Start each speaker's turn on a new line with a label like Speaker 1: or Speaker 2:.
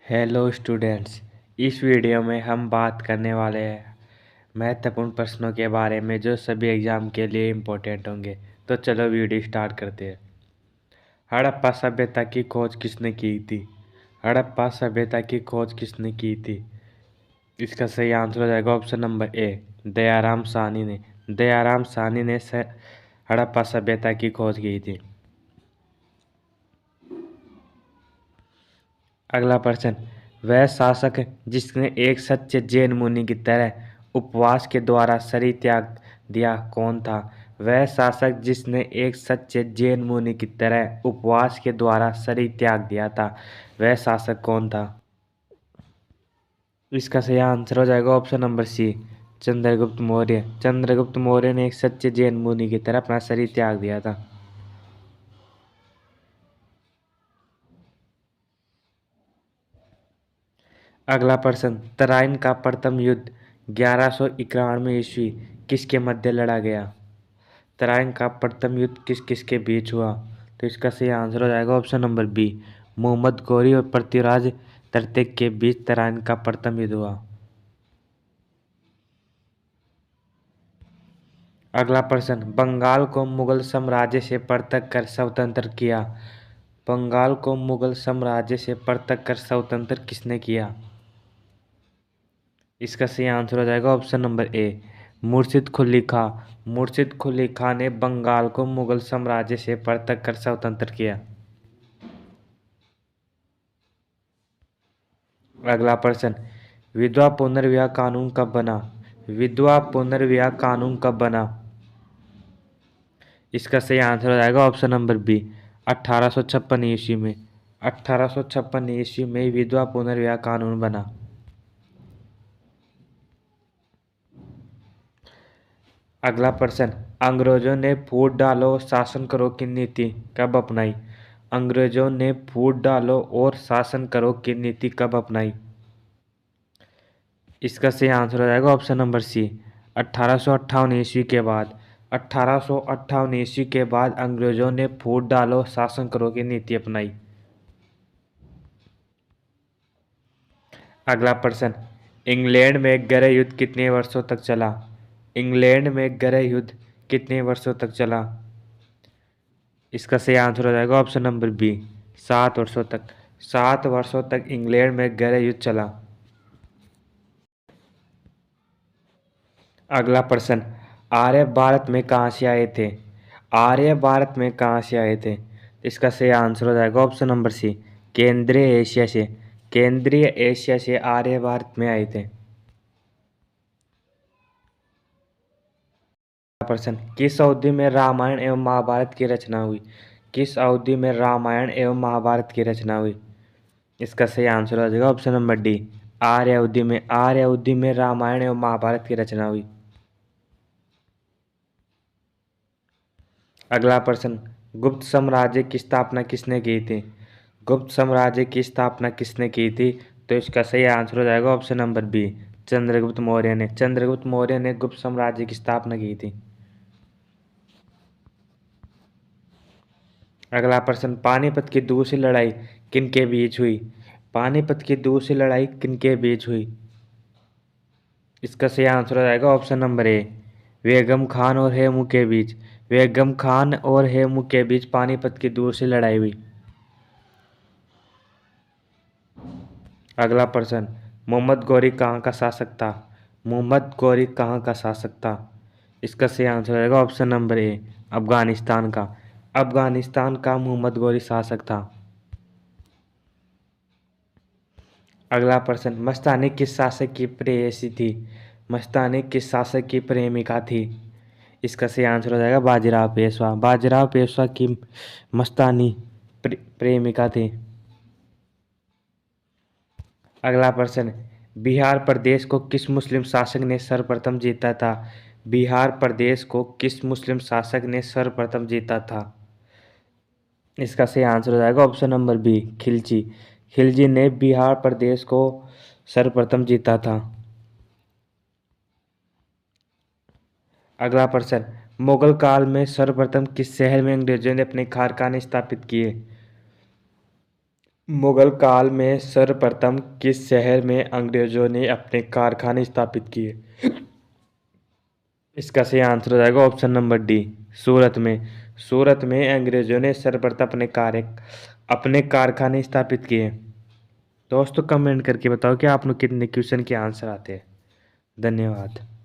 Speaker 1: Hello students. इस video में हम बात करने वाले हैं महत्वपूर्ण प्रश्नों के बारे में जो सभी एग्जाम के लिए इम्पोर्टेंट होंगे। तो चलो वीडियो स्टार्ट करते हैं। हड़प्पा सभ्यता की खोज किसने की थी? हड़प्पा सभ्यता की खोज किसने की थी? इसका सही आंसर हो जाएगा option number A, Dayaram Sahni ने। दयाराम साहनी ने हड़प्पा सभ्यता की खोज की थी। अगला प्रश्न, वह शासक जिसने एक सच्चे जैन मुनि की तरह उपवास के द्वारा शरीर त्याग दिया कौन था? वह शासक जिसने एक सच्चे जैन मुनि की तरह उपवास के द्वारा शरीर त्याग दिया था, वह शासक कौन था? इसका सही आंसर हो जाएगा option number C, Chandragupta Maurya. Chandragupta Maurya ने एक सच्चे जैन मुनि की तरह अपना शरीर त्याग दिया था। अगला प्रश्न, तराइन का प्रथम युद्ध 1191 ईस्वी किसके मध्य लड़ा गया? तराइन का प्रथम युद्ध किस किस के बीच हुआ? तो इसका सही आंसर हो जाएगा option number B, Muhammad Ghori और पृथ्वीराज तृतीय के बीच तराइन का प्रथम युद्ध हुआ। अगला प्रश्न, बंगाल को मुगल साम्राज्य से पृथक कर स्वतंत्र किया। बंगाल को मुगल साम्राज्य से पृथक कर स्वतंत्र किसने किया? इसका सही आंसर हो जाएगा ऑप्शन नंबर ए, मुर्शिद कुली खां। मुर्शिद कुली खां ने बंगाल को मुगल साम्राज्य से पृथक कर स्वतंत्र किया। अगला प्रश्न, विधवा पुनर्विवाह कानून कब बना? विधवा पुनर्विवाह कानून कब बना? इसका सही आंसर हो जाएगा ऑप्शन नंबर बी, 1856 ईस्वी में। 1856 ईस्वी में विधवा पुनर्विवाह कानून बना। अगला प्रश्न, अंग्रेजों ने फूट डालो शासन करो की नीति कब अपनाई? अंग्रेजों ने फूट डालो और शासन करो की नीति कब अपनाई? इसका सही आंसर हो जाएगा ऑप्शन नंबर सी, 1858 ईस्वी के बाद। 1858 ईस्वी के बाद अंग्रेजों ने फूट डालो शासन करो की नीति अपनाई। अगला प्रश्न, इंग्लैंड में गृह युद्ध कितने वर्षों तक चला? इंग्लैंड में गृह युद्ध कितने वर्षों तक चला? इसका सही आंसर हो जाएगा ऑप्शन नंबर बी, 7 वर्षों तक। 7 वर्षों तक इंग्लैंड में गृह युद्ध चला। अगला प्रश्न, आर्य भारत में कहाँ से आए थे? आर्य भारत में कहाँ से आए थे? इसका सही आंसर हो जाएगा ऑप्शन नंबर सी, केंद्रीय एशिया से। केंद्रीय एशिया से आर्य भारत में आए थे। प्रश्न, किस अवधि में रामायण एवं महाभारत की रचना हुई? किस अवधि में रामायण एवं महाभारत की रचना हुई? इसका सही आंसर हो जाएगा ऑप्शन नंबर डी, आर्य अवधि में। आर्य अवधि में रामायण एवं महाभारत की रचना हुई। अगला प्रश्न, गुप्त साम्राज्य की स्थापना किसने की थी? गुप्त साम्राज्य की स्थापना किसने की थी? तो इसका सही आंसर हो जाएगा option number B, Chandragupta Maurya ने। चंद्रगुप्त मौर्य ने गुप्त साम्राज्य की स्थापना की थी। अगला प्रश्न, पानीपत की दूसरी लड़ाई किनके बीच हुई? पानीपत की दूसरी लड़ाई किनके बीच हुई? इसका सही आंसर हो जाएगा ऑप्शन नंबर ए, बेगम खान और हेमू के बीच। बेगम खान और हेमू के बीच पानीपत की दूसरी लड़ाई हुई। अगला प्रश्न, मोहम्मद गौरी कहाँ का शासक था? मोहम्मद गौरी कहाँ का शासक था? इसका सही आंसर हो जाएगा ऑप्शन नंबर ए, अफगानिस्तान का। अफगानिस्तान का मोहम्मद गौरी शासक था। अगला प्रश्न, मस्तानी किस शासक की प्रेयसी थी? मस्तानी किस शासक की प्रेमिका थी? इसका सही आंसर हो जाएगा बाजीराव पेशवा। बाजीराव पेशवा की मस्तानी प्रेमिका थी। अगला प्रश्न, बिहार प्रदेश को किस मुस्लिम शासक ने सर्वप्रथम जीता था? बिहार प्रदेश को किस मुस्लिम शासक ने सर्वप्रथम जीता था? इसका सही आंसर हो जाएगा option number B, Khilji. Khilji ने बिहार प्रदेश को सर्वप्रथम जीता था। अगला प्रश्न, मुगल काल में सर्वप्रथम किस शहर में अंग्रेजों ने अपने कारखाने स्थापित किए? मुगल काल में सर्वप्रथम किस शहर में अंग्रेजों ने अपने कारखाने स्थापित किए? इसका सही आंसर हो जाएगा ऑप्शन नंबर डी, सूरत में। सूरत में अंग्रेजों ने सर्वप्रथम अपने कारखाने स्थापित किए। दोस्तों कमेंट करके बताओ कि आप लोग कितने क्वेश्चन के आंसर आते हैं। धन्यवाद।